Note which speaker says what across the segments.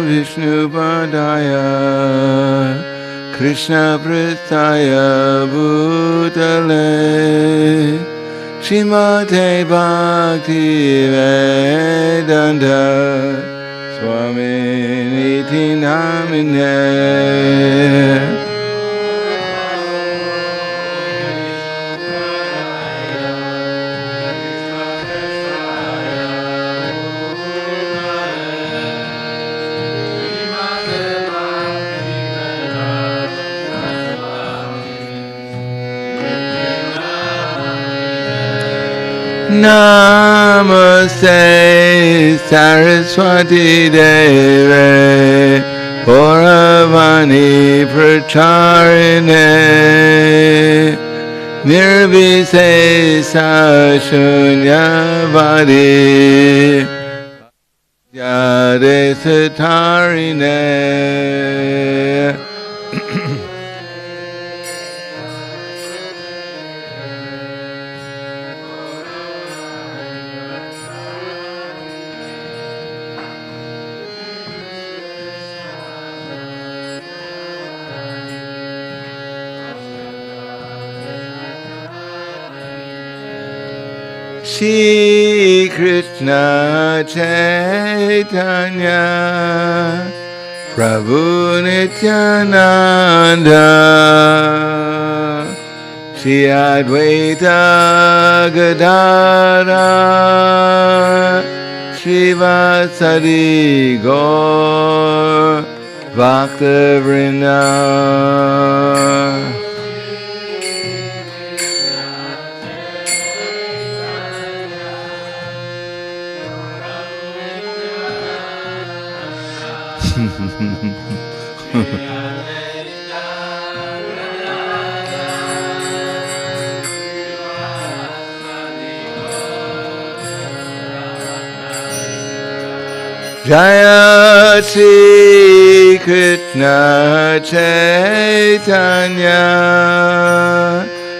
Speaker 1: Vishnu Padaya Krishna Prithaya Bhutale Shrimate Bhakti Vedanta Swami Niti Namine Namaste Saraswati Deve Pauravani Pracharine Nirvisesa Shunyavadi Yade Satarine Shri Krishna Chaitanya Prabhu Nityananda Shri Advaita Gadadhara Srivasadi Gaur Bhakta-vrinda Jaya Shri Krishna Chaitanya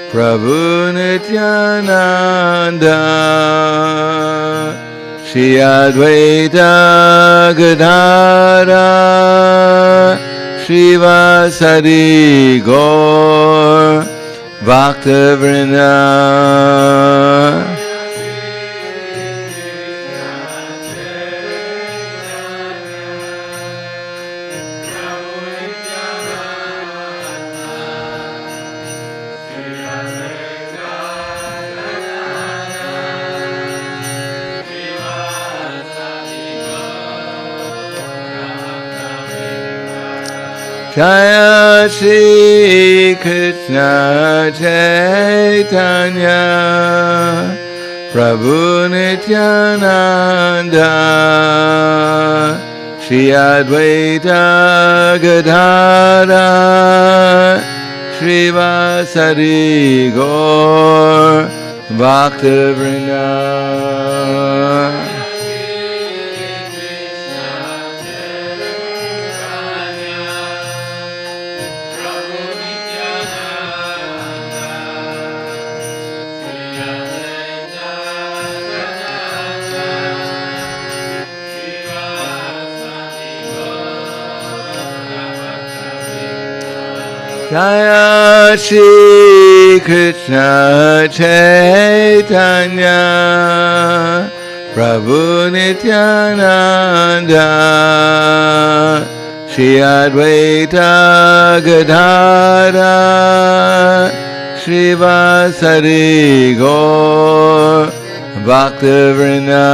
Speaker 1: Prabhu Nityananda Shri Advaita Gadadhara Srivasadi Gaur Bhakta-vrinda Jaya Shri Krishna Chaitanya Prabhu Nityananda Shri Advaita Gadadhara Srivasadi Gaur Bhakta-vrinda Jaya Shri Krishna Chaitanya Prabhu Nityananda Shri Advaita Gadadhara Srivasadi Gaur Bhakta-vrinda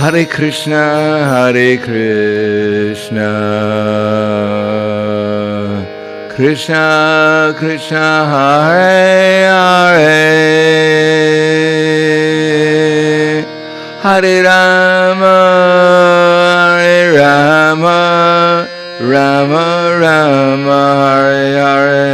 Speaker 1: Hare Krishna, Hare Krishna, Krishna Krishna, Hare Hare, Hare Rama, Hare Rama, Rama Rama, Hare Hare.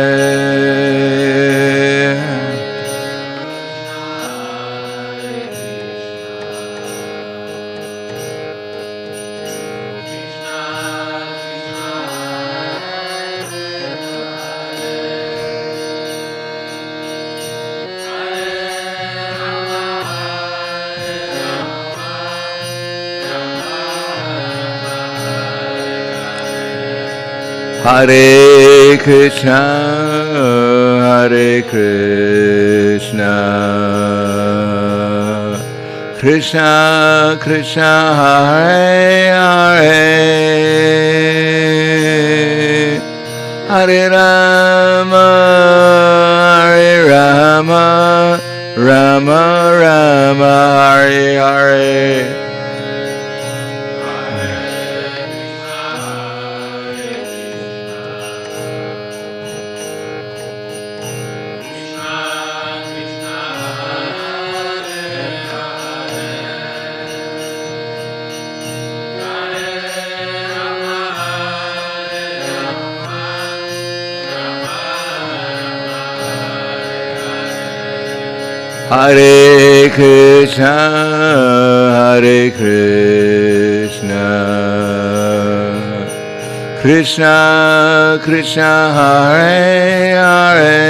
Speaker 1: Hare Krishna, Hare Krishna, Krishna Krishna, Hare Hare, Hare Rama, Hare Rama, Rama Rama, Hare Hare. Hare Krishna, Hare Krishna, Krishna Krishna, Hare Hare,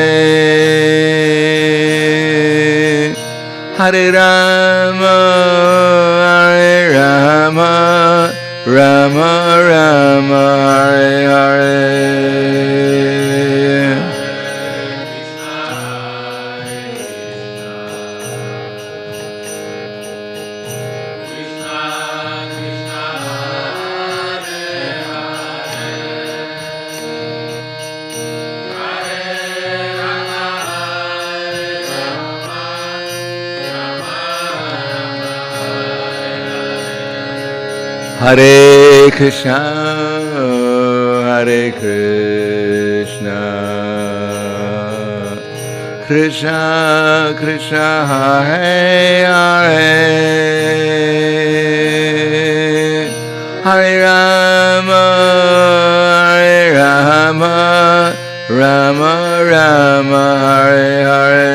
Speaker 1: Hare Rama, Hare Rama, Rama Rama, Hare Hare. Hare Krishna, Hare Krishna, Krishna Krishna, Hare Hare, Hare Rama, Hare Rama, Rama Rama, Hare Hare.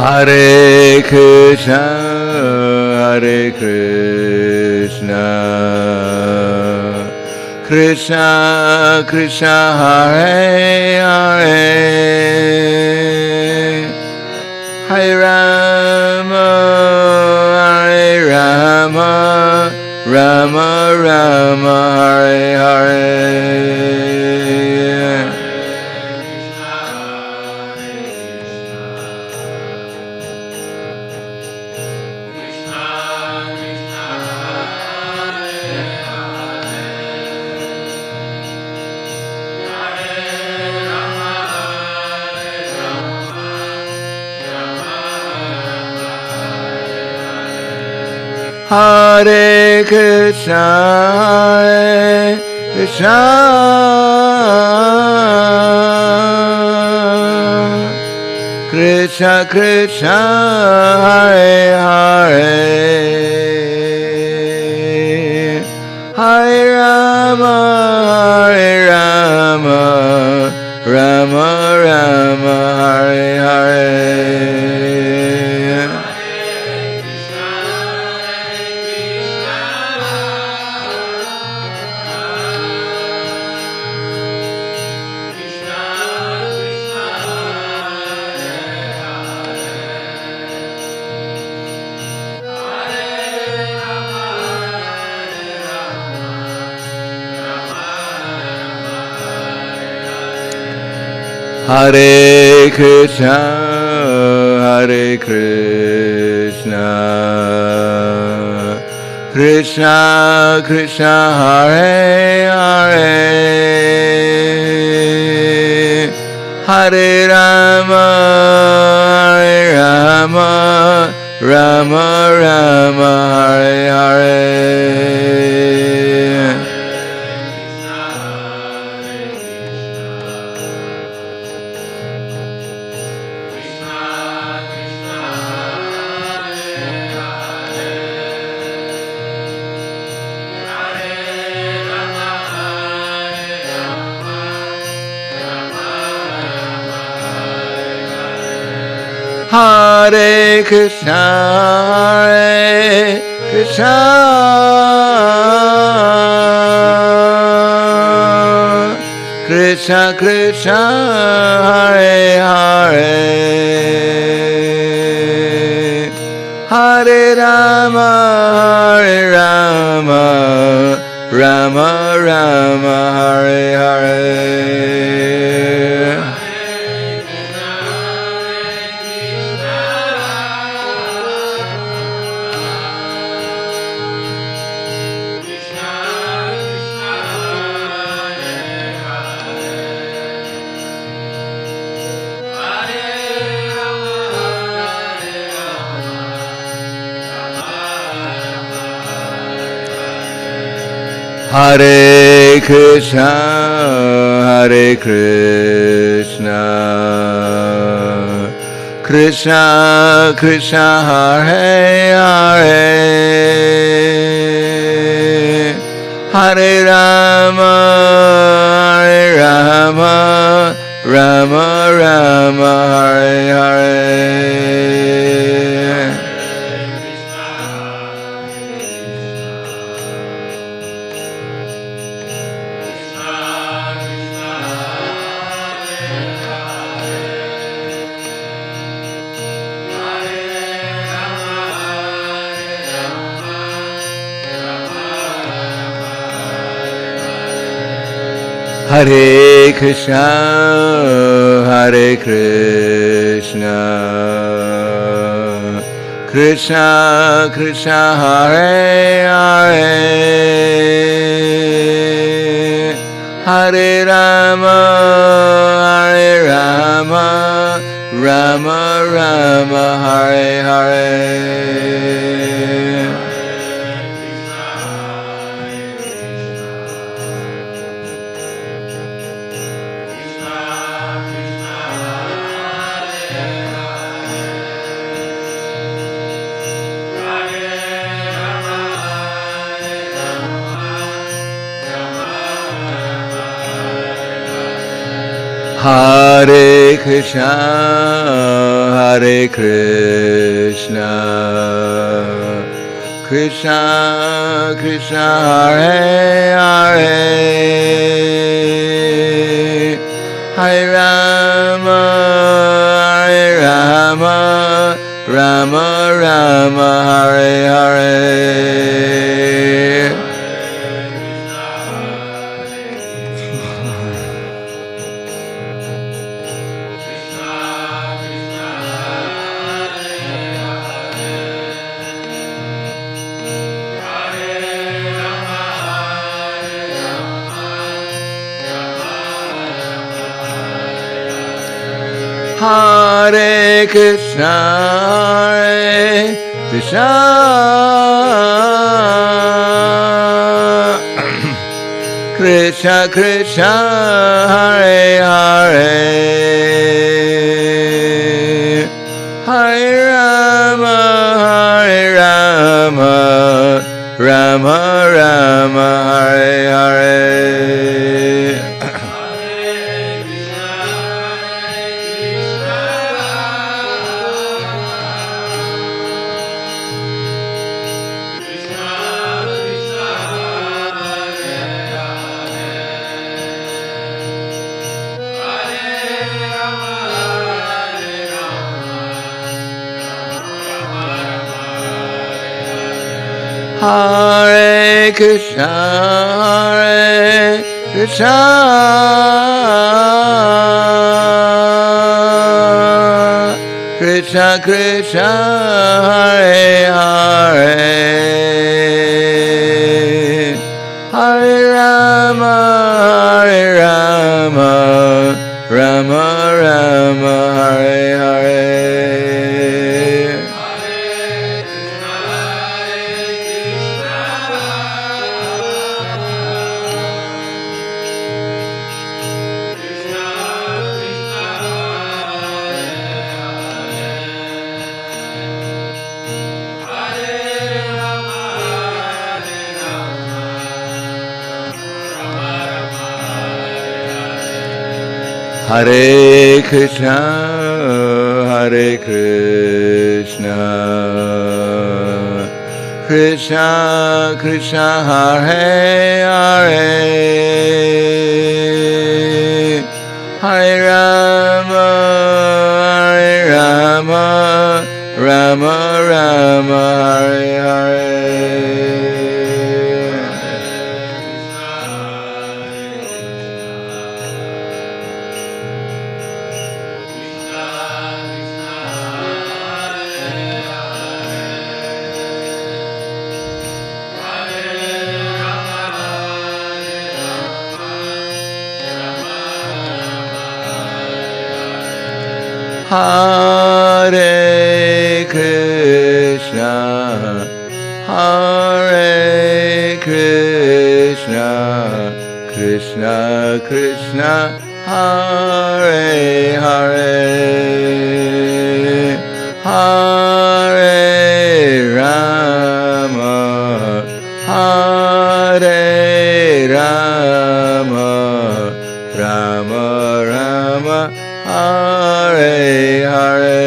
Speaker 1: Hare Krishna, Hare Krishna, Krishna Krishna, Hare Hare, Hare Rama, Hare Rama, Rama Rama, Hare Hare. Hare Krishna, Hare Krishna, Krishna Krishna, Hare Hare, Hare Rama, Hare Rama, Rama Rama, Hare Hare. Hare Krishna, Hare Krishna, Krishna Krishna, Hare Hare, Hare Rama, Hare Rama, Rama Rama, Hare Hare. Hare Krishna, Hare Krishna, Krishna Krishna, Hare Hare, Hare Rama, Hare Rama, Rama Rama, Hare Hare. Hare Krishna, Hare Krishna, Krishna Krishna, Hare Hare, Hare Rama, Hare Rama, Rama Rama, Hare Hare. Hare Krishna, Hare Krishna, Krishna Krishna, Hare Hare, Hare Rama, Hare Rama, Rama Rama, Hare Hare. Hare Krishna, Hare Krishna, Krishna Krishna, Hare Hare, Hare Rama, Hare Rama, Rama Rama, Hare Hare. Hare Krishna, Hare Krishna, Krishna Krishna, Hare Hare, Hare Rama, Hare Rama, Rama Rama, Hare Hare. Hare Krishna, Hare Krishna, Krishna Krishna Hare Hare Hare Rama Hare Rama Rama Rama Hare Hare Hare Krishna, Hare Krishna, Krishna Krishna, Hare Hare, Hare Rama, Hare Rama, Rama Rama, Hare Hare. Hare Krishna, Hare Krishna, Krishna Krishna, Hare Hare, Hare Rama, Hare Rama, Rama Rama, Hare Hare.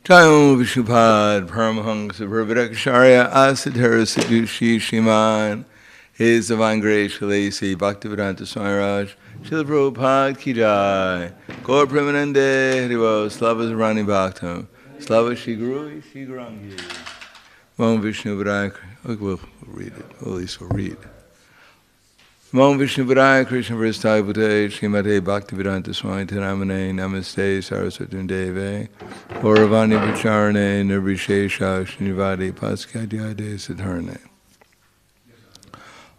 Speaker 1: Jayam Vishupad Paramahansa Prabhadakasharya Asadhara Sadhushi Shiman His Divine Grace Shalasi Bhaktivedanta Swami Raj Srila Prabhupada Ki Jai Gaur Premanande Haribo Slava Zarani Bhaktam Slava Shri Guru Shri Gurangi Om Vishnu Vidaya we'll read it, at least we'll read. Om Vishnu Vidaya Krishna Vrastai Bhute Srimate Bhaktivedanta Swami Taramane Namaste Saraswati Deve Gauravani Vicharane Nirvishesha Srinivadi Paskadyade Siddharne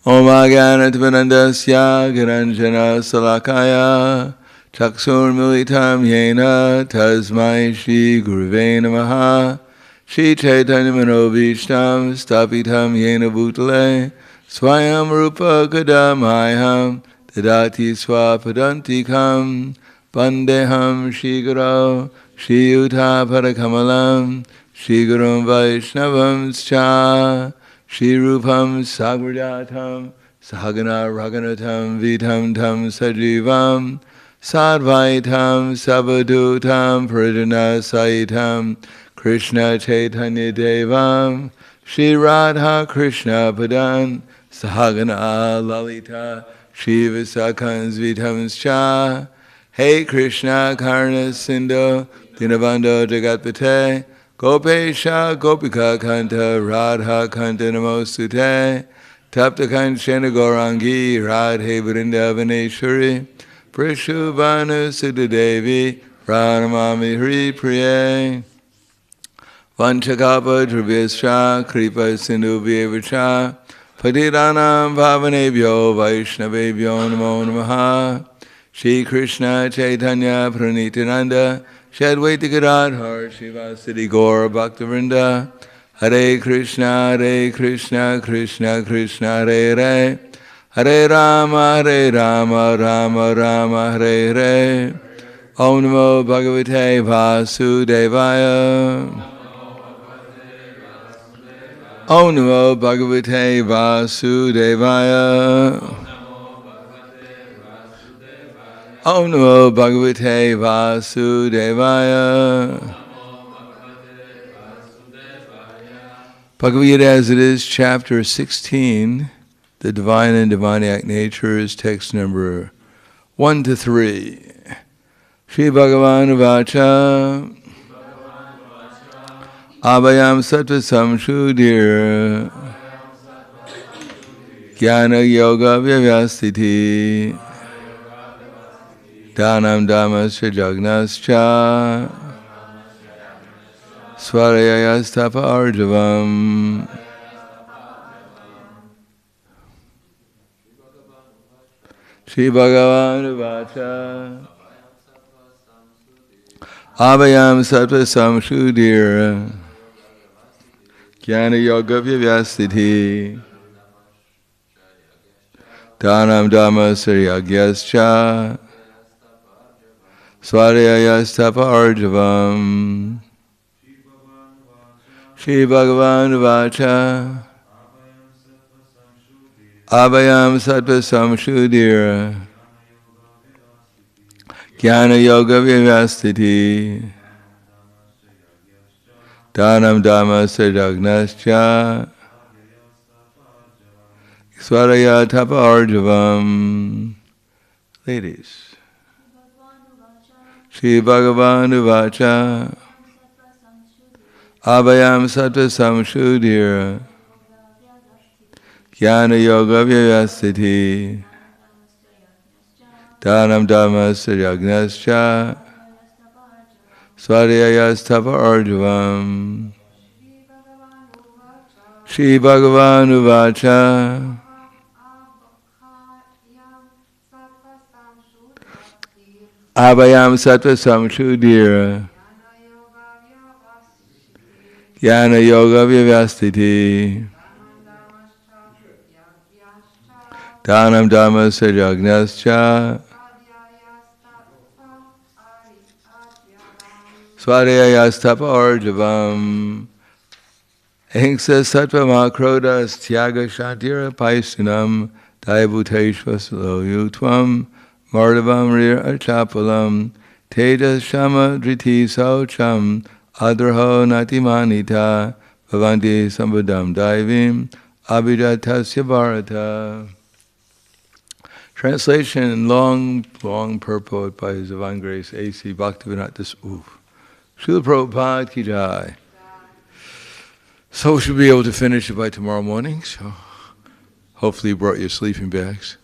Speaker 1: Om Agyanatvanandasya Garanjana Salakaya Chaksur Militam Yena Tasmai Shri Guruve Namaha Shri Chaitanya Manobhishtam Stapitam Yena Bhutale Swayam Rupa Kadamayam Tadati Swapadantikam Bandeham Shri Guru Shri Yuta Parakamalam Shri Gurum Vaishnavam Scha Shri Rupam Sagrajatam Sahagana Raganatam Vitam Tam Sajivam Sadvaitam Sabadutam Pradana Saitam Krishna Chaitanya Devam Shri Radha Krishna Padan Sahagana Lalita Shiva Sakans Vitamscha Hey Krishna Karna Sindhu Dinabando Jagatpate Gopesha Gopika Kanta Radha Kanta Namostute Tapta Kanchana Gaurangi Radhe Vrindavaneshwari Prishubhanu Siddhadevi Pranamami Hri Priye Vanchakapa Drubhyascha Kripa Sindhu Vyevacha Patiranam Bhavanebhyo Vaishnavebhyo Namo Namaha Shri Krishna Chaitanya Pranityananda Shadvaita Gadadhar Shivasati Gaura Bhaktivinoda Hare Krishna Krishna Krishna Hare Hare Hare Rama Rama Rama Hare Hare Om Namo Bhagavate Vasudevaya Om Namo Bhagavate Vasudevaya Om Namo Bhagavate Vasudevaya. Bhagavad Gita as it is, chapter 16, the divine and demoniac natures, text number 1 to 3. Shri Bhagavan Vacha Abhayam Sattva Samshudir Jnana Yoga Vyavastiti Dhanam Dhammasya Jagnascha Swarayastapa Arjavam. Shri Bhagavan Vacha Abhayam Sattva Samshudir Jnana Yoga Vyavastiti Dhanam Dhammasya Jagnascha Swarayastapa Arjavam. Shri Bhagavan Vacha Abhayam Sattva Samshudir Jnana Yoga Vyavastiti Dhanam Dhammasya Jagnascha Swarayastapa Arjavam. Ladies. Shri Bhagavan Vacha Abhayam Sattva Samshudir Jnana Yoga Vyavastiti Dhanam Dhammasya Jagnascha Swarayastapa Arjavam. Shri Bhagavan Vacha Abhayam Sattva Samshudir Jnana Yoga Vyavastiti Dhanam Dhammasya Jagnascha Swarayastapa Arjavam. Ahimsa Sattva Mahakrodha Styaga Shantira Paistinam Dayabhuteshva Sloyutvam Mardavam Rir Achapalam Tejas Shama Driti Saucham Adraho Natimanita Bhavanti Sambadam Daivim Abhijatasya Bharata. Translation in long purport by His Divine Grace A.C. Bhaktivedanta Swami Srila Prabhupada Ki Jai. So we should be able to finish it by tomorrow morning. So hopefully you brought your sleeping bags.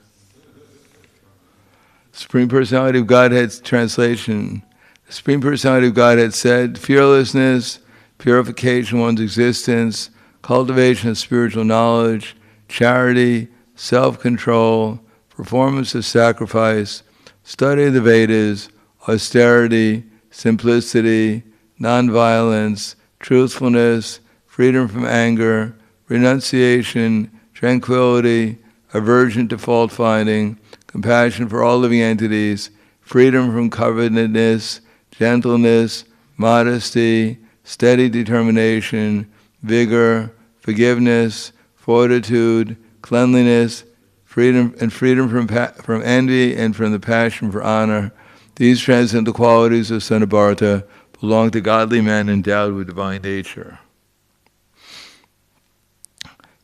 Speaker 1: Supreme Personality of Godhead's translation. The Supreme Personality of Godhead said, fearlessness, purification of one's existence, cultivation of spiritual knowledge, charity, self-control, performance of sacrifice, study of the Vedas, austerity, simplicity, nonviolence, truthfulness, freedom from anger, renunciation, tranquility, aversion to fault-finding, compassion for all living entities, freedom from covetousness, gentleness, modesty, steady determination, vigor, forgiveness, fortitude, cleanliness, freedom from envy and from the passion for honor. These transcendental qualities of Son of Bharata belong to godly men endowed with divine nature.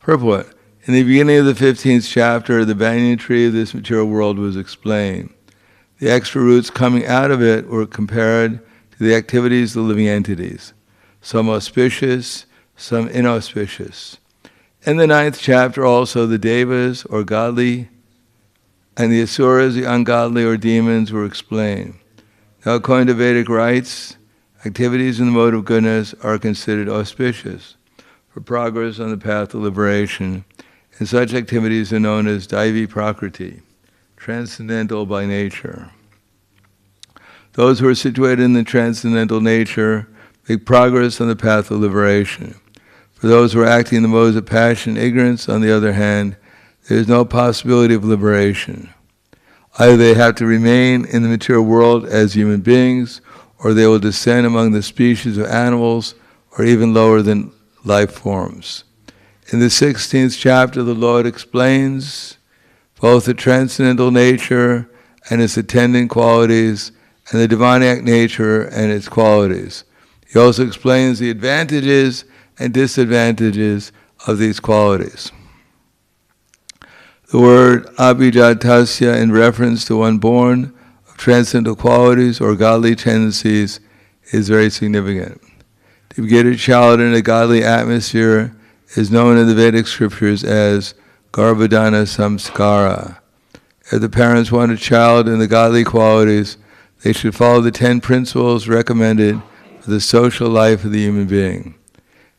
Speaker 1: Purport. In the beginning of the 15th chapter, the banyan tree of this material world was explained. The extra roots coming out of it were compared to the activities of the living entities, some auspicious, some inauspicious. In the 9th chapter also, the devas, or godly, and the asuras, the ungodly, or demons, were explained. Now, according to Vedic rites, activities in the mode of goodness are considered auspicious for progress on the path of liberation, and such activities are known as Daivi Prakriti, transcendental by nature. Those who are situated in the transcendental nature make progress on the path of liberation. For those who are acting in the modes of passion and ignorance, on the other hand, there is no possibility of liberation. Either they have to remain in the material world as human beings, or they will descend among the species of animals, or even lower than life forms. In the 16th chapter, the Lord explains both the transcendental nature and its attendant qualities, and the demoniac nature and its qualities. He also explains the advantages and disadvantages of these qualities. The word abhijatasya, in reference to one born of transcendental qualities or godly tendencies, is very significant. To beget a child in a godly atmosphere is known in the Vedic scriptures as garbhadhana samskara. If the parents want a child in the godly qualities, they should follow the 10 principles recommended for the social life of the human being.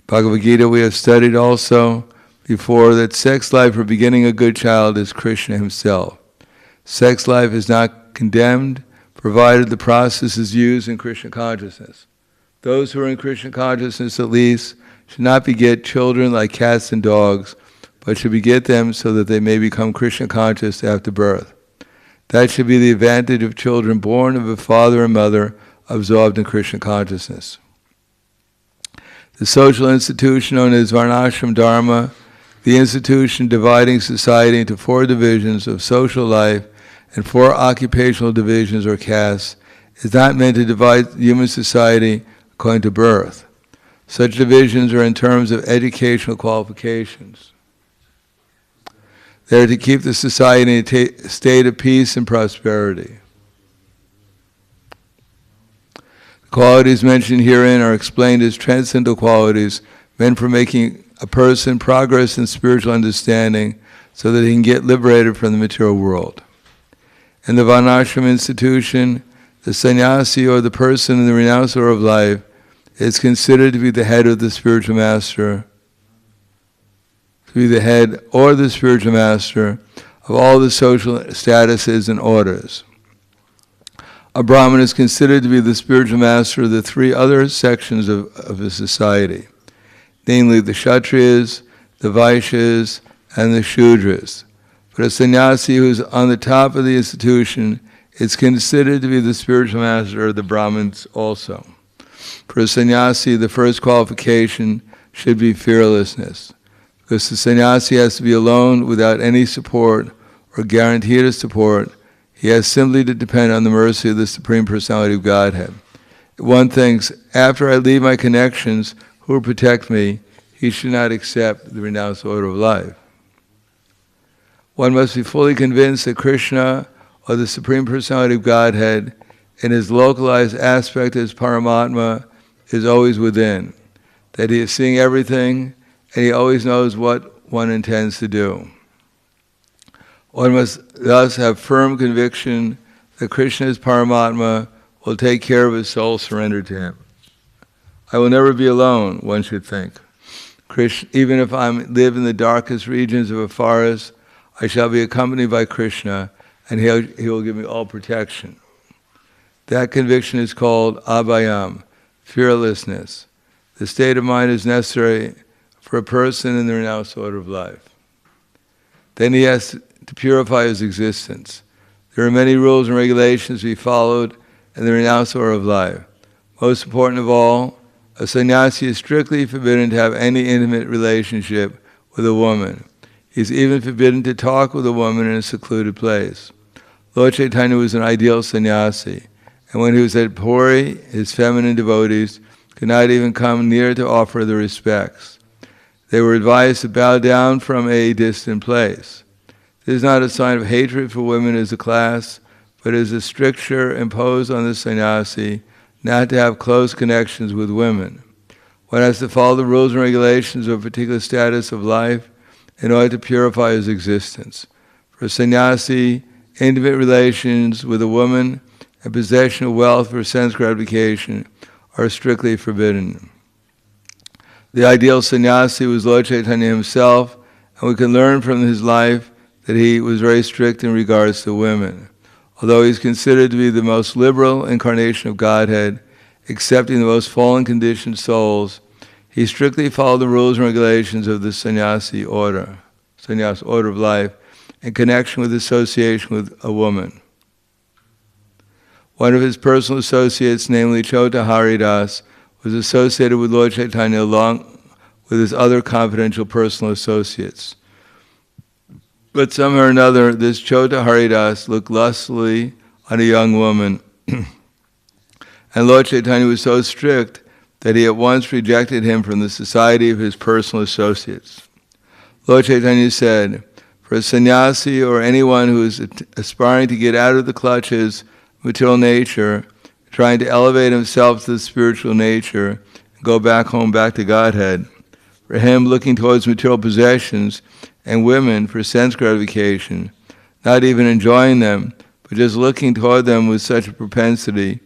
Speaker 1: Bhagavad Gita, we have studied also before that sex life for begetting a good child is Krishna himself. Sex life is not condemned, provided the process is used in Krishna consciousness. Those who are in Krishna consciousness, at least, should not beget children like cats and dogs, but should beget them so that they may become Krishna conscious after birth. That should be the advantage of children born of a father and mother absorbed in Krishna consciousness. The social institution known as Varnashram Dharma, the institution dividing society into 4 divisions of social life and 4 occupational divisions or castes, is not meant to divide human society according to birth. Such divisions are in terms of educational qualifications. They are to keep the society in a state of peace and prosperity. The qualities mentioned herein are explained as transcendental qualities meant for making a person progress in spiritual understanding so that he can get liberated from the material world. In the Varnashram institution, the sannyasi or the person in the renounced order of life is considered to be the head of the spiritual master, to be the head or the spiritual master of all the social statuses and orders. A Brahmin is considered to be the spiritual master of the 3 other sections of the society, namely the Kshatriyas, the Vaishyas, and the Shudras. But a sannyasi who is on the top of the institution is considered to be the spiritual master of the Brahmins also. For a sannyasi, the first qualification should be fearlessness, because the sannyasi has to be alone without any support or guarantee of support. He has simply to depend on the mercy of the Supreme Personality of Godhead. One thinks, after I leave my connections, who will protect me? He should not accept the renounced order of life. One must be fully convinced that Krishna, or the Supreme Personality of Godhead, in his localized aspect as Paramatma, is always within, that he is seeing everything, and he always knows what one intends to do. One must thus have firm conviction that Krishna as Paramatma will take care of his soul surrendered to him. I will never be alone, one should think. Krishna, even if I live in the darkest regions of a forest, I shall be accompanied by Krishna, and he will give me all protection. That conviction is called abhayam, fearlessness. The state of mind is necessary for a person in the renounced order of life. Then he has to purify his existence. There are many rules and regulations to be followed in the renounced order of life. Most important of all, a sannyasi is strictly forbidden to have any intimate relationship with a woman. He is even forbidden to talk with a woman in a secluded place. Lord Chaitanya was an ideal sannyasi, and when he was at Puri, his feminine devotees could not even come near to offer the respects. They were advised to bow down from a distant place. This is not a sign of hatred for women as a class, but is a stricture imposed on the sannyasi not to have close connections with women. One has to follow the rules and regulations of a particular status of life in order to purify his existence. For a sannyasi, intimate relations with a woman and possession of wealth for sense gratification are strictly forbidden. The ideal sannyasi was Lord Chaitanya himself, and we can learn from his life that he was very strict in regards to women. Although he is considered to be the most liberal incarnation of Godhead, accepting the most fallen conditioned souls, he strictly followed the rules and regulations of the sannyasi order of life, in connection with association with a woman. One of his personal associates, namely Chota Haridas, was associated with Lord Chaitanya along with his other confidential personal associates. But somehow or another, this Chota Haridas looked lustfully on a young woman. And Lord Chaitanya was so strict that he at once rejected him from the society of his personal associates. Lord Chaitanya said, for a sannyasi or anyone who is aspiring to get out of the clutches of material nature, trying to elevate himself to the spiritual nature, and go back home, back to Godhead, for him looking towards material possessions and women for sense gratification, not even enjoying them, but just looking toward them with such a propensity,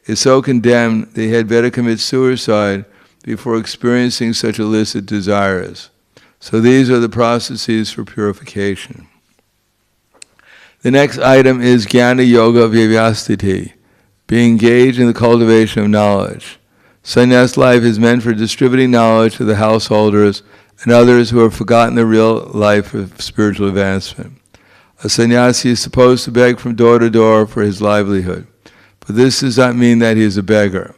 Speaker 1: is so condemned that he had better commit suicide before experiencing such illicit desires. So these are the processes for purification. The next item is Jnana Yoga Vyavastiti, being engaged in the cultivation of knowledge. Sannyas life is meant for distributing knowledge to the householders and others who have forgotten the real life of spiritual advancement. A sannyasi is supposed to beg from door to door for his livelihood, but this does not mean that he is a beggar.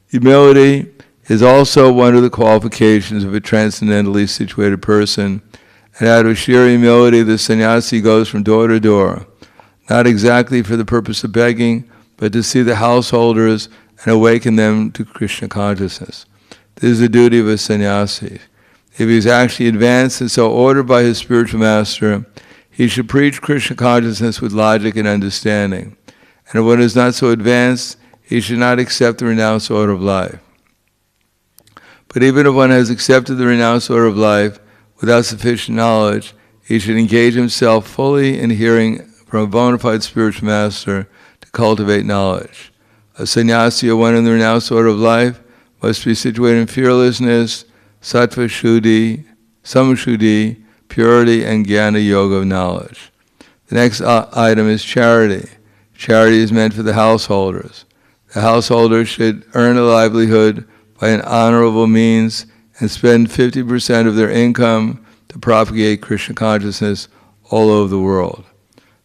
Speaker 1: Humility is also one of the qualifications of a transcendentally situated person, and out of sheer humility the sannyasi goes from door to door, not exactly for the purpose of begging, but to see the householders and awaken them to Krishna consciousness. This is the duty of a sannyasi. If he is actually advanced and so ordered by his spiritual master, he should preach Krishna consciousness with logic and understanding. And if one is not so advanced, he should not accept the renounced order of life. But even if one has accepted the renounced order of life without sufficient knowledge, he should engage himself fully in hearing from a bona fide spiritual master to cultivate knowledge. A sannyasi or one in the renounced order of life must be situated in fearlessness, sattva shuddhi, samashuddhi, purity, and jnana yoga of knowledge. The next item is charity. Charity is meant for the householders. The householders should earn a livelihood by an honorable means and spend 50% of their income to propagate Krishna consciousness all over the world.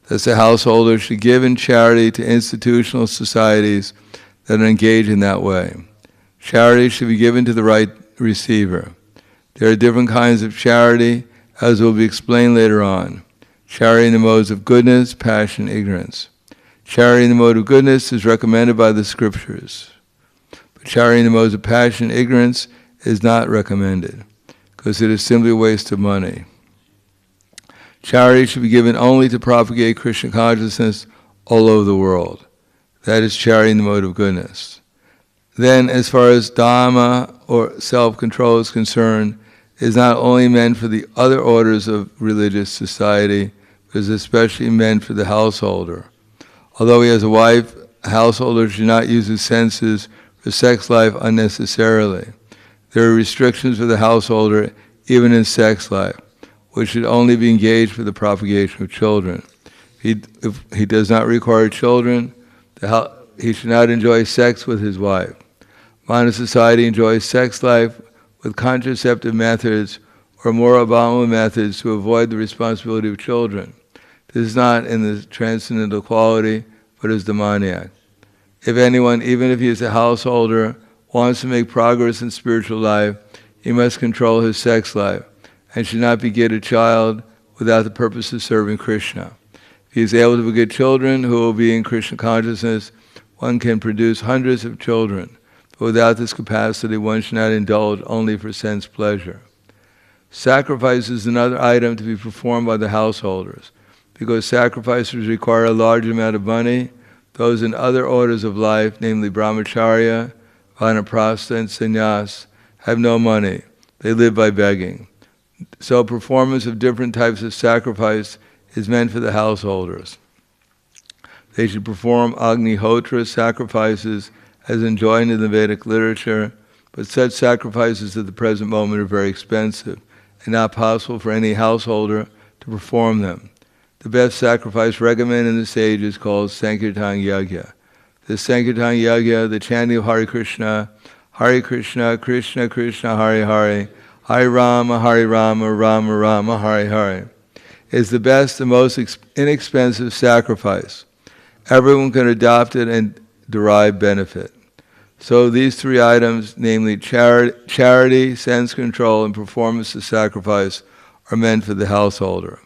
Speaker 1: Thus the householders should give in charity to institutional societies that are engaged in that way. Charity should be given to the right receiver. There are different kinds of charity, as will be explained later on. Charity in the modes of goodness, passion, ignorance. Charity in the mode of goodness is recommended by the scriptures. But charity in the modes of passion, ignorance is not recommended, because it is simply a waste of money. Charity should be given only to propagate Krishna consciousness all over the world. That is charity in the mode of goodness. Then, as far as dhamma, or self-control, is concerned, it is not only meant for the other orders of religious society, but is especially meant for the householder. Although he has a wife, a householder should not use his senses for sex life unnecessarily. There are restrictions for the householder, even in sex life, which should only be engaged for the propagation of children. If he does not require children, he should not enjoy sex with his wife. Modern society enjoys sex life with contraceptive methods or more abominable methods to avoid the responsibility of children. This is not in the transcendental quality, but is demoniac. If anyone, even if he is a householder, wants to make progress in spiritual life, he must control his sex life and should not beget a child without the purpose of serving Krishna. If he is able to beget children who will be in Krishna consciousness, one can produce hundreds of children. But without this capacity, one should not indulge only for sense pleasure. Sacrifice is another item to be performed by the householders. Because sacrifices require a large amount of money, those in other orders of life, namely brahmacharya, vanaprastha, and sannyas, have no money. They live by begging. So performance of different types of sacrifice is meant for the householders. They should perform agnihotra sacrifices as enjoined in the Vedic literature, but such sacrifices at the present moment are very expensive and not possible for any householder to perform them. The best sacrifice recommended in the sage is called Sankirtan Yagya. The Sankirtan Yagya, the chanting of Hare Krishna, Hare Krishna, Krishna Krishna, Hare Hare, hare-rama, hare-rama, Rama Rama, Hare Hare, is the best and most inexpensive sacrifice. Everyone can adopt it and derive benefit. So these three items, namely charity, sense control, and performance of sacrifice, are meant for the householder.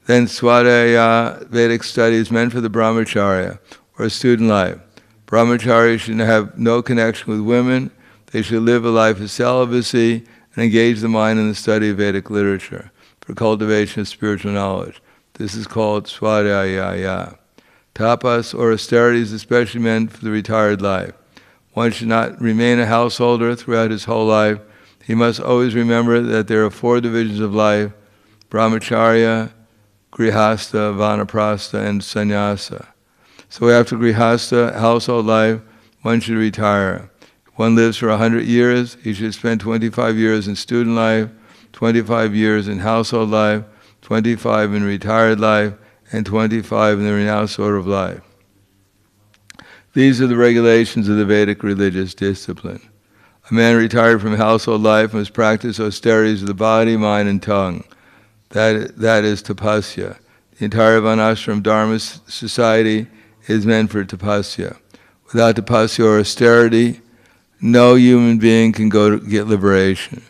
Speaker 1: Then Swadhyaya, Vedic study, is meant for the brahmacharya, or student life. Brahmacharyas should have no connection with women. They should live a life of celibacy and engage the mind in the study of Vedic literature for cultivation of spiritual knowledge. This is called Swadhyaya. Tapas, or austerity, is especially meant for the retired life. One should not remain a householder throughout his whole life. He must always remember that there are 4 divisions of life: brahmacharya, grihastha, vanaprastha, and sannyasa. So after grihastha, household life, one should retire. If one lives for 100 years, he should spend 25 years in student life, 25 years in household life, 25 in retired life, and 25 in the renounced order of life. These are the regulations of the Vedic religious discipline. A man retired from household life must practice austerities of the body, mind, and tongue. That is tapasya. The entire Varnashram Dharma society is meant for tapasya. Without tapasya or austerity, no human being can go to get liberation.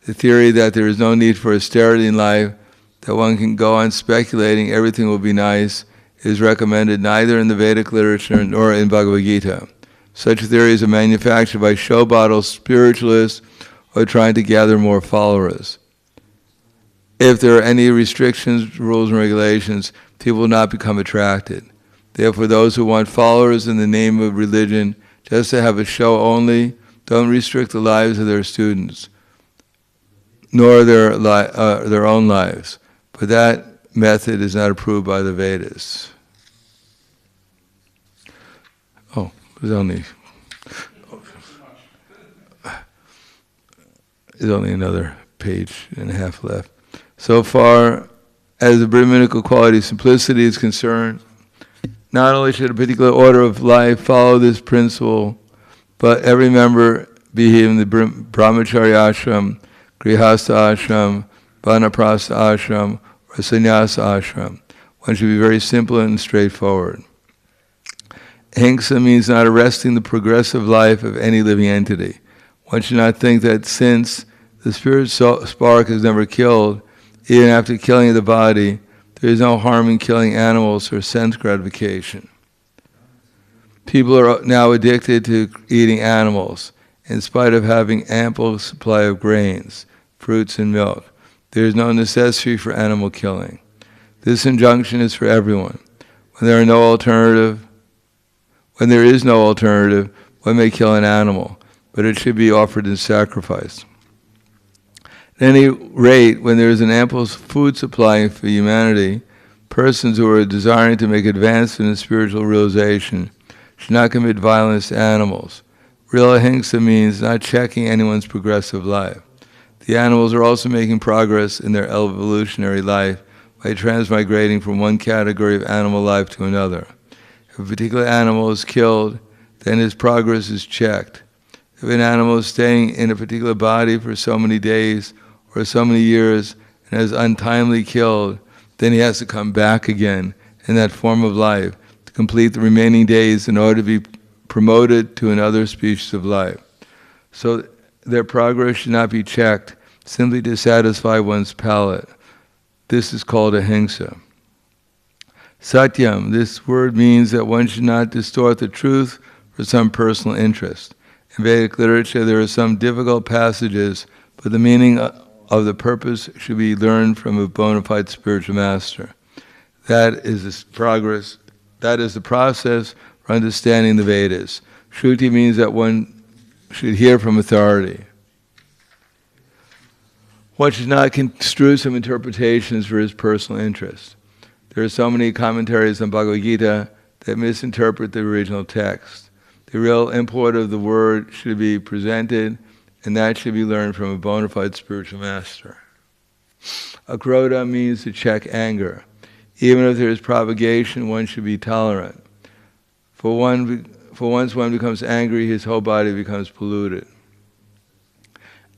Speaker 1: The theory that there is no need for austerity in life, that one can go on speculating everything will be nice, is recommended neither in the Vedic literature nor in Bhagavad Gita. Such theories are manufactured by show bottle spiritualists who are trying to gather more followers. If there are any restrictions, rules, and regulations, people will not become attracted. Therefore, those who want followers in the name of religion, just to have a show only, don't restrict the lives of their students, nor their own lives. But that method is not approved by the Vedas. Oh, there's only another page and a half left. So far as the Brahminical quality of simplicity is concerned, not only should a particular order of life follow this principle, but every member, be he in the brahmacharya ashram, grihastha ashram, vanaprastha ashram, or sannyasa ashram, one should be very simple and straightforward. Ahimsa means not arresting the progressive life of any living entity. One should not think that since the spirit spark is never killed, even after killing the body, there is no harm in killing animals for sense gratification. People are now addicted to eating animals, in spite of having ample supply of grains, fruits, and milk. There is no necessity for animal killing. This injunction is for everyone. When there is no alternative, one may kill an animal, but it should be offered in sacrifice. At any rate, when there is an ample food supply for humanity, persons who are desiring to make advancement in spiritual realization should not commit violence to animals. Real ahimsa means not checking anyone's progressive life. The animals are also making progress in their evolutionary life by transmigrating from one category of animal life to another. If a particular animal is killed, then his progress is checked. If an animal is staying in a particular body for so many days or so many years and is untimely killed, then he has to come back again in that form of life to complete the remaining days in order to be promoted to another species of life. So their progress should not be checked simply to satisfy one's palate. This is called ahimsa. Satyam, this word means that one should not distort the truth for some personal interest. In Vedic literature there are some difficult passages, but the meaning of the purpose should be learned from a bona fide spiritual master. That is the process for understanding the Vedas. Shruti means that one should hear from authority. One should not construe some interpretations for his personal interest. There are so many commentaries on Bhagavad Gita that misinterpret the original text. The real import of the word should be presented, and that should be learned from a bona fide spiritual master. Akrodha means to check anger. Even if there is propagation, one should be tolerant. For once one becomes angry, his whole body becomes polluted.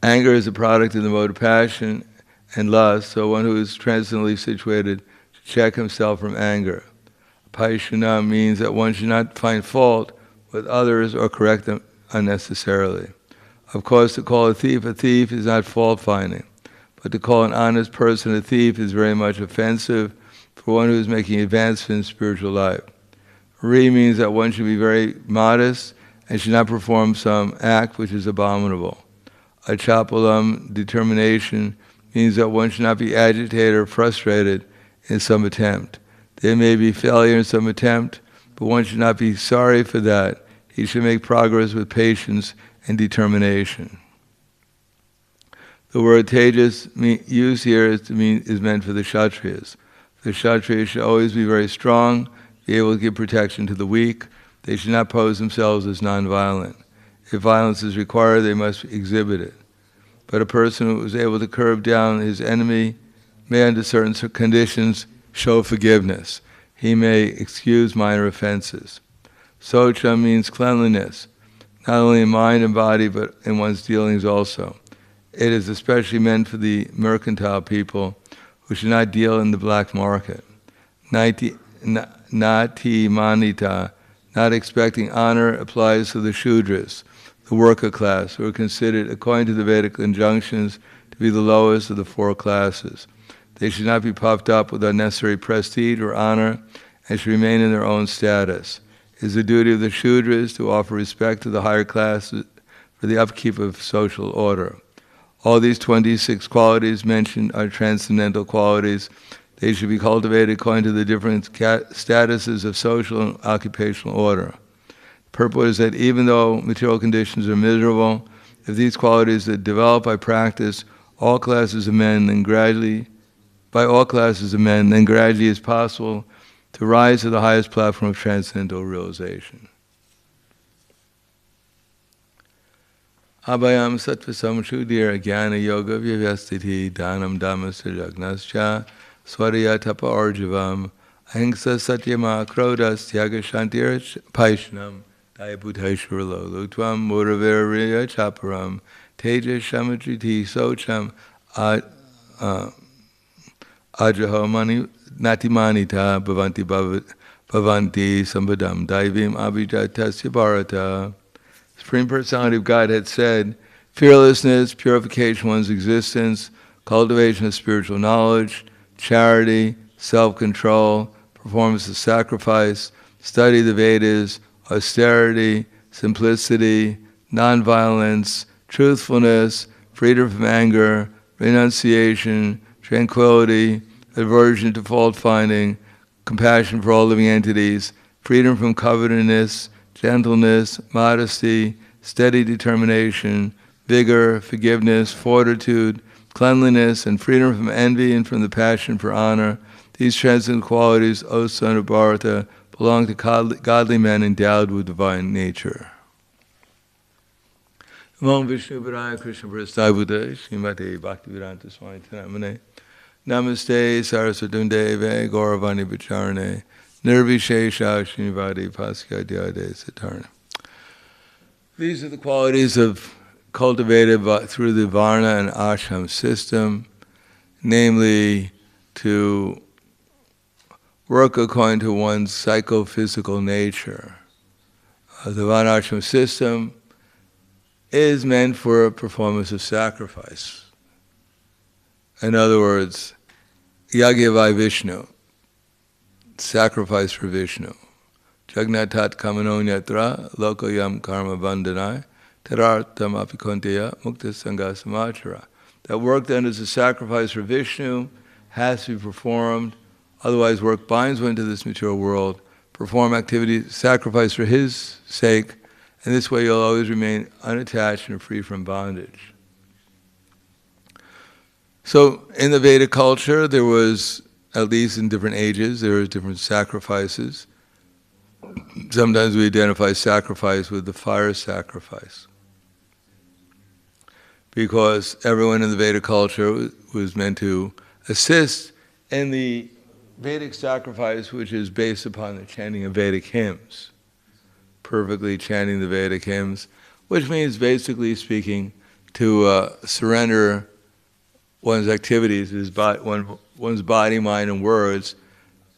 Speaker 1: Anger is a product of the mode of passion and lust, so one who is transcendently situated should check himself from anger. Paishuna means that one should not find fault with others or correct them unnecessarily. Of course, to call a thief is not fault-finding, but to call an honest person a thief is very much offensive for one who is making advancement in spiritual life. Hare means that one should be very modest and should not perform some act which is abominable. Achapalam, determination, means that one should not be agitated or frustrated in some attempt. There may be failure in some attempt, but one should not be sorry for that. He should make progress with patience and determination. The word tejas used here is meant for the Kshatriyas. The Kshatriyas should always be very strong, be able to give protection to the weak. They should not pose themselves as non-violent. If violence is required, they must exhibit it. But a person who is able to curb down his enemy may, under certain conditions, show forgiveness. He may excuse minor offenses. Socha means cleanliness, not only in mind and body, but in one's dealings also. It is especially meant for the mercantile people who should not deal in the black market. Nati manita, not expecting honor, applies to the Shudras, the worker class, who are considered, according to the Vedic injunctions, to be the lowest of the four classes. They should not be puffed up with unnecessary prestige or honor and should remain in their own status. It is the duty of the Shudras to offer respect to the higher classes for the upkeep of social order. All these 26 qualities mentioned are transcendental qualities. They should be cultivated according to the different statuses of social and occupational order. The purport is that even though material conditions are miserable, if these qualities are developed by practice, all classes of men, then gradually is possible to rise to the highest platform of transcendental realization. Abhayam sattva samshuddhir jnana yoga vyavastiti dhanam dhammasya jagnascha swarya tapa arjavam ahimsa satyama krodas tyaga shantir paishnam dayabhutaishwarlo lutvam mudraviriya chaparam teja shamadriti socham ajaho mani natimanita bhavanti sambadam daivim abhijatasya bharata. Supreme Personality of Godhead said, fearlessness, purification of one's existence, cultivation of spiritual knowledge, charity, self-control, performance of sacrifice, study of the Vedas, austerity, simplicity, non-violence, truthfulness, freedom from anger, renunciation, tranquility, aversion to fault-finding, compassion for all living entities, freedom from covetousness, gentleness, modesty, steady determination, vigor, forgiveness, fortitude, cleanliness, and freedom from envy and from the passion for honor. These transcendent qualities, O son of Bharata, belong to godly men endowed with divine nature. Om Vishnu Padaya Krishna Prasthaya Buddha Srimate Bhaktivedanta Swami Tanamane Namaste Sarasvatundeve Gauravani Bacharane Nirvishesha Srinivadi Pasya Dhyade Satarna. These are the qualities of cultivated through the Varna and Ashram system, namely to work according to one's psychophysical nature. The Varna Ashram system is meant for a performance of sacrifice. In other words, Yagyavai Vishnu, sacrifice for Vishnu. Jagnatat kamano nyatra lokoyam karma bandhanai tarartam apikonteya mukta sangha samachara. That work then is a sacrifice for Vishnu, has to be performed, otherwise work binds one to this material world, perform activities, sacrifice for his sake, and this way you'll always remain unattached and free from bondage. So in the Vedic culture, there was, at least in different ages, there were different sacrifices. Sometimes we identify sacrifice with the fire sacrifice, because everyone in the Vedic culture was meant to assist in the Vedic sacrifice, which is based upon the chanting of Vedic hymns, perfectly chanting the Vedic hymns, which means, basically speaking, to surrender one's activities, one's body, mind, and words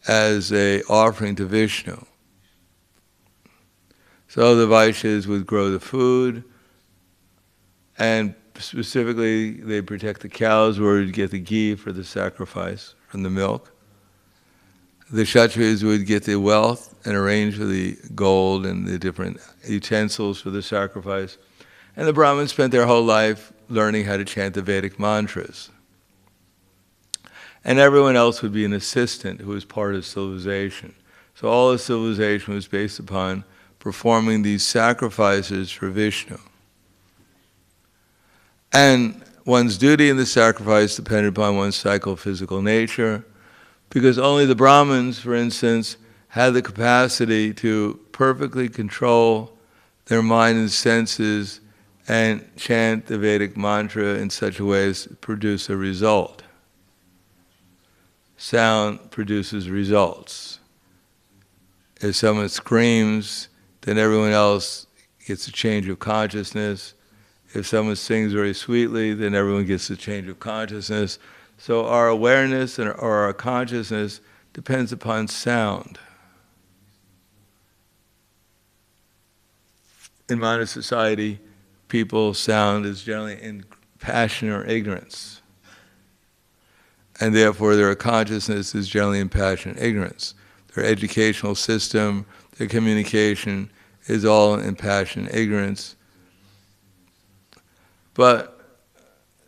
Speaker 1: as an offering to Vishnu. So the Vaishyas would grow the food, and specifically they protect the cows where you get the ghee for the sacrifice from the milk. the Kshatriyas would get the wealth and arrange for the gold and the different utensils for the sacrifice. And the Brahmins spent their whole life learning how to chant the Vedic mantras. And everyone else would be an assistant who was part of civilization. So all of civilization was based upon performing these sacrifices for Vishnu. And one's duty in the sacrifice depended upon one's psychophysical nature, because only the Brahmins, for instance, had the capacity to perfectly control their mind and senses and chant the Vedic mantra in such a way as to produce a result. Sound produces results. If someone screams, then everyone else gets a change of consciousness. If someone sings very sweetly, then everyone gets a change of consciousness. So our awareness or our consciousness depends upon sound. In modern society, people's sound is generally in passion or ignorance. And therefore their consciousness is generally in passion and ignorance. Their educational system, their communication is all in passion and ignorance. But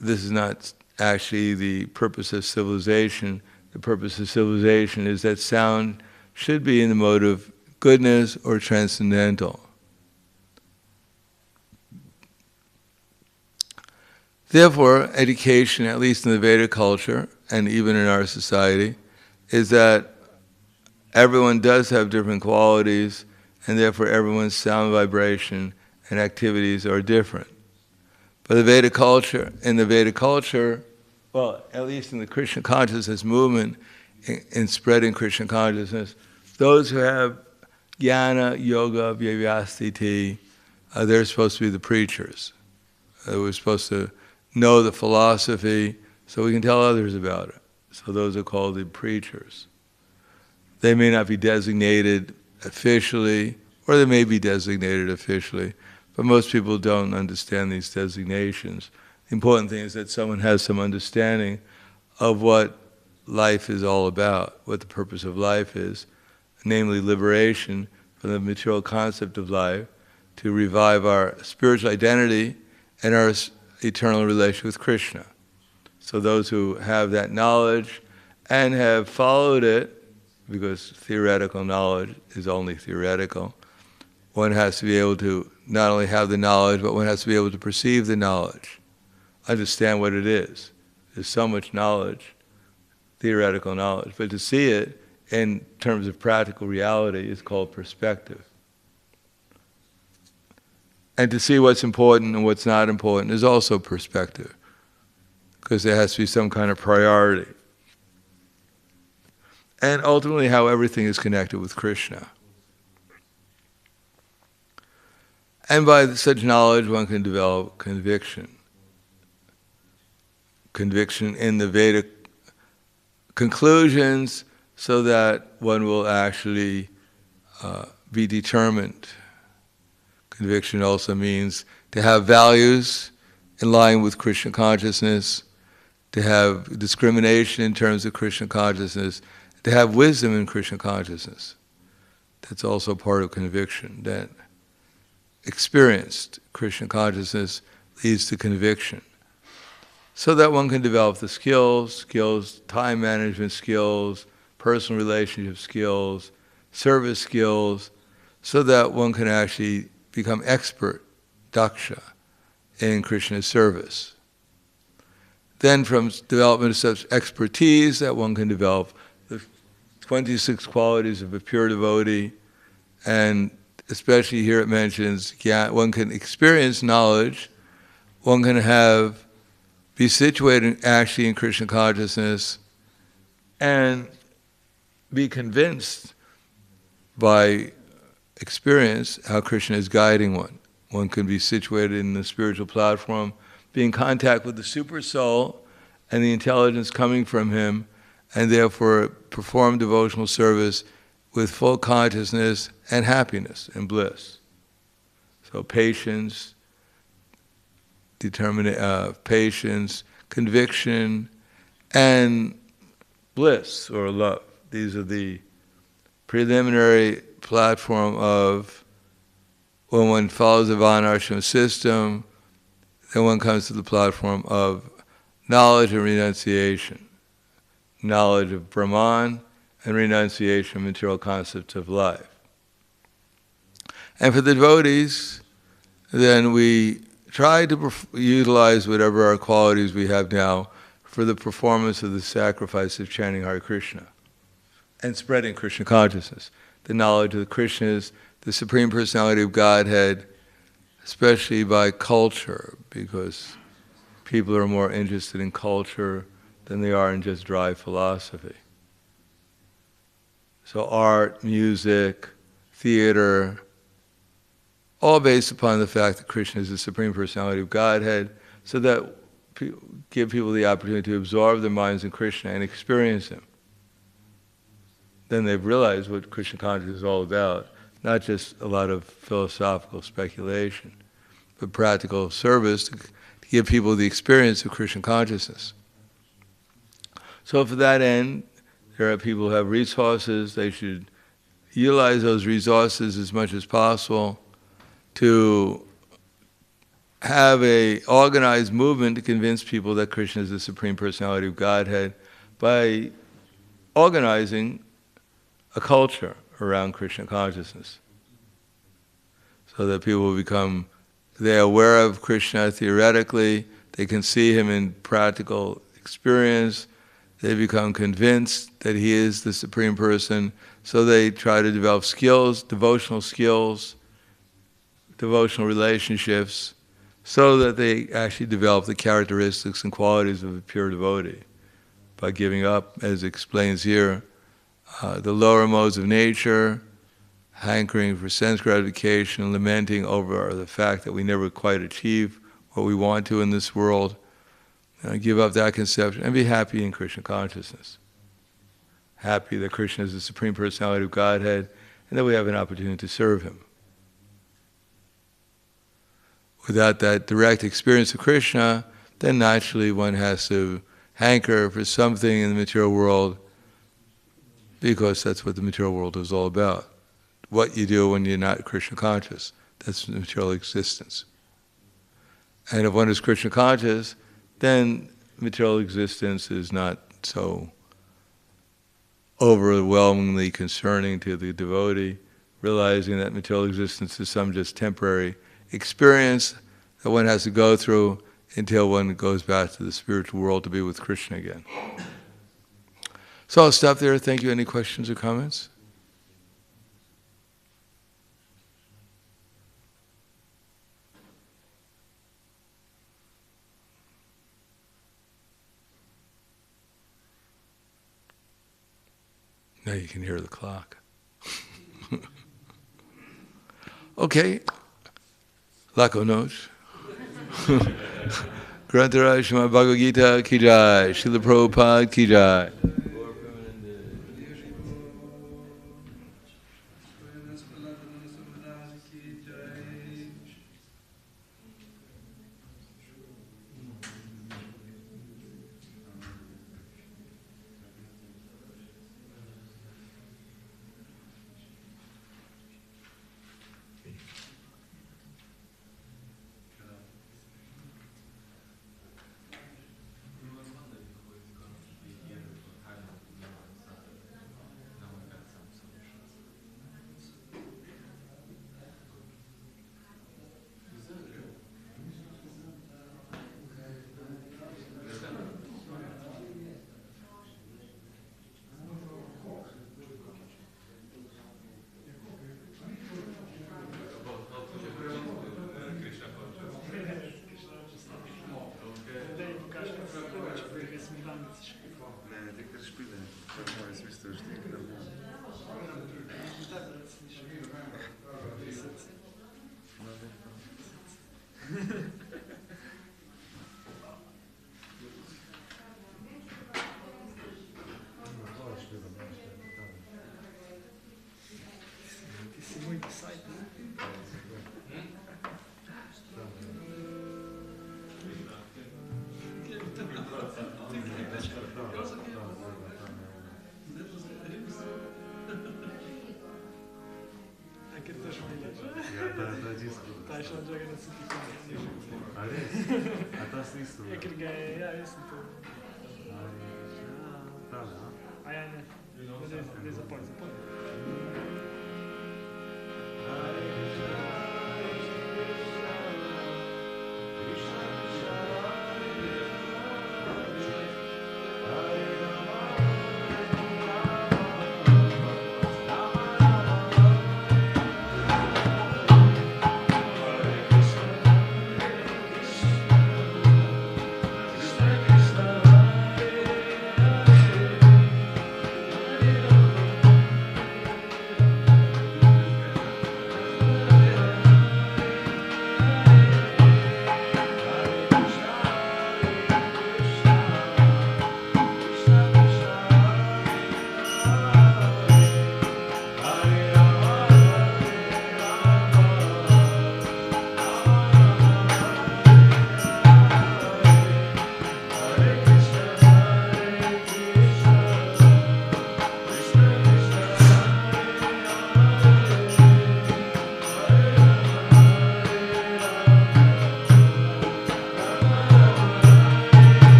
Speaker 1: this is not actually the purpose of civilization. The purpose of civilization is that sound should be in the mode of goodness or transcendental. Therefore, education, at least in the Vedic culture, and even in our society, is that everyone does have different qualities, and therefore everyone's sound vibration and activities are different. But in the Vedic culture, well, at least in the Krishna consciousness movement, in spreading Krishna consciousness, those who have jnana, yoga, vyavastiti, they're supposed to be the preachers. We're supposed to know the philosophy so we can tell others about it. So those are called the preachers. They may not be designated officially, or they may be designated officially, but most people don't understand these designations. The important thing is that someone has some understanding of what life is all about, what the purpose of life is, namely liberation from the material concept of life, to revive our spiritual identity and our eternal relation with Krishna. So those who have that knowledge and have followed it, because theoretical knowledge is only theoretical, one has to be able to not only have the knowledge, but one has to be able to perceive the knowledge, understand what it is. There's so much knowledge, theoretical knowledge, but to see it in terms of practical reality is called perspective. And to see what's important and what's not important is also perspective, because there has to be some kind of priority. And ultimately how everything is connected with Krishna. And by such knowledge one can develop conviction. Conviction in the Vedic conclusions, so that one will actually be determined. Conviction also means to have values in line with Krishna consciousness, to have discrimination in terms of Krishna consciousness, to have wisdom in Krishna consciousness. That's also part of conviction, that experienced Krishna consciousness leads to conviction. So that one can develop the skills, time management skills, personal relationship skills, service skills, so that one can actually become expert, daksha, in Krishna's service. Then from development of such expertise that one can develop the 26 qualities of a pure devotee, and especially here it mentions one can experience knowledge, one can be situated actually in Krishna consciousness, and be convinced by experience how Krishna is guiding one. One can be situated in the spiritual platform, be in contact with the super soul and the intelligence coming from him, and therefore perform devotional service with full consciousness and happiness and bliss. So patience, patience, conviction, and bliss or love. These are the preliminary platform of when one follows the Varnashram system, then one comes to the platform of knowledge and renunciation, knowledge of Brahman and renunciation of material concepts of life. And for the devotees, then we try to utilize whatever our qualities we have now for the performance of the sacrifice of chanting Hare Krishna and spreading Krishna consciousness, the knowledge of the Krishnas, the Supreme Personality of Godhead, especially by culture, because people are more interested in culture than they are in just dry philosophy. So art, music, theater, all based upon the fact that Krishna is the Supreme Personality of Godhead, so that give people the opportunity to absorb their minds in Krishna and experience Him. Then they've realized what Krishna consciousness is all about, not just a lot of philosophical speculation, but practical service to give people the experience of Krishna consciousness. So for that end, there are people who have resources. They should utilize those resources as much as possible to have an organized movement to convince people that Krishna is the Supreme Personality of Godhead by organizing a culture around Krishna consciousness, so that people will become, they're aware of Krishna theoretically, they can see Him in practical experience, they become convinced that He is the Supreme Person, so they try to develop skills, devotional relationships, so that they actually develop the characteristics and qualities of a pure devotee by giving up, as explains here, the lower modes of nature, hankering for sense gratification, lamenting over the fact that we never quite achieve what we want to in this world. Give up that conception and be happy in Krishna consciousness. Happy that Krishna is the Supreme Personality of Godhead and that we have an opportunity to serve Him. Without that direct experience of Krishna, then naturally one has to hanker for something in the material world, because that's what the material world is all about. What you do when you're not Krishna conscious, that's the material existence. And if one is Krishna conscious, then material existence is not so overwhelmingly concerning to the devotee, realizing that material existence is some just temporary experience that one has to go through until one goes back to the spiritual world to be with Krishna again. So I'll stop there. Thank you. Any questions or comments? Now you can hear the clock. Okay. Lako knows. Grantaraj Srimad Bhagavad Gita ki jai, Srila Prabhupada ki jai.
Speaker 2: ker to še ni leče.
Speaker 3: Ja, ta disko.
Speaker 2: Ta je šla džaga na City Film.
Speaker 3: A res? A ta smislu?
Speaker 2: Ja, ker ga je, ja, jaz sem to.
Speaker 3: Ta, ne?
Speaker 2: A ja, ne. Ne zapoj.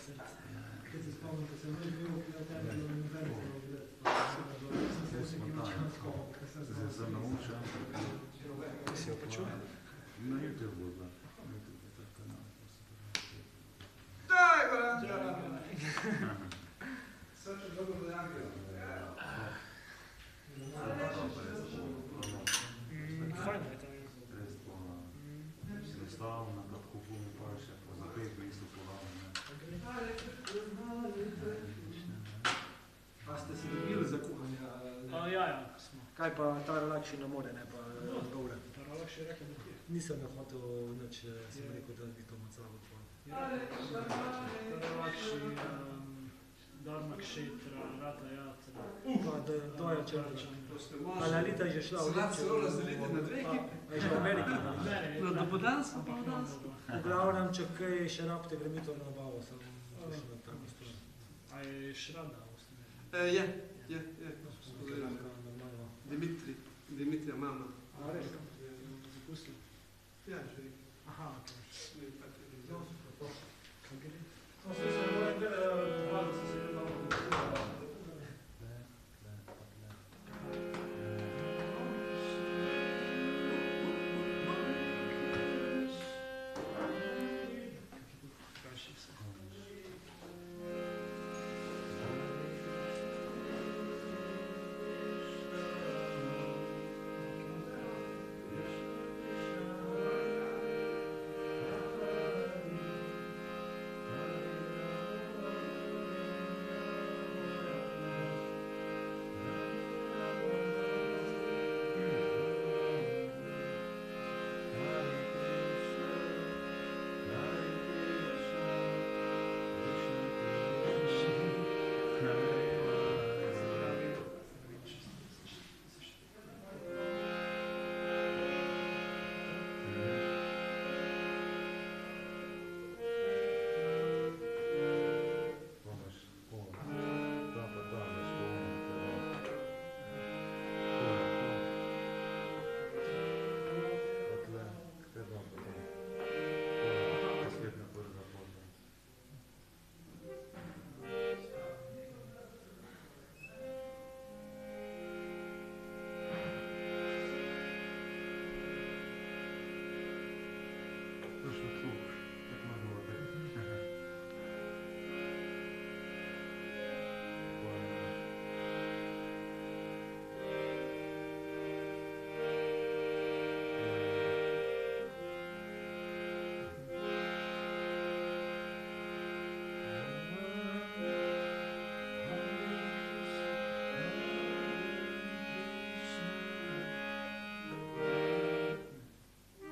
Speaker 2: srce.
Speaker 4: Kaj se spomnim, ko sem bil na tebi na univerzi, sem se nekaj skoval, ker sem
Speaker 3: Zdaj sem naučil.
Speaker 2: Kaj si jo počul?
Speaker 3: Na YouTube bo, da.
Speaker 4: Daj, Goranđa! Srče dobro do Janke.
Speaker 2: Fajno je tam.
Speaker 3: Res to, enostavno, na kratko puno paše, pa za 5 v polavno.
Speaker 4: A ste se dobili za kuhanje?
Speaker 2: Ja, smo.
Speaker 4: Kaj pa ta relakši ne more, ne pa govore?
Speaker 2: Paralak še rekel, da ti je.
Speaker 4: Nisem ga hotel nič, sem rekel, da bi to macalo tvoj.
Speaker 2: Paralak še Dharma Kshetra, Rata Yatra.
Speaker 4: Pa, to je črčan. Ali Alita je že šla v Ljubljani?
Speaker 5: Celo razdelite na dve ekipi.
Speaker 4: Je že v Ameriki.
Speaker 5: No, dopoldansko, popoldansko.
Speaker 4: V glavnem, če kaj še rabite, gremi to na nabavo, sem še na tako stvar.
Speaker 2: A je Šrada v osnovi?
Speaker 5: Je.
Speaker 4: Normalno.
Speaker 5: Dimitrija mama.
Speaker 2: A res? Zapustil?
Speaker 5: Ja, že.
Speaker 2: Aha, ok.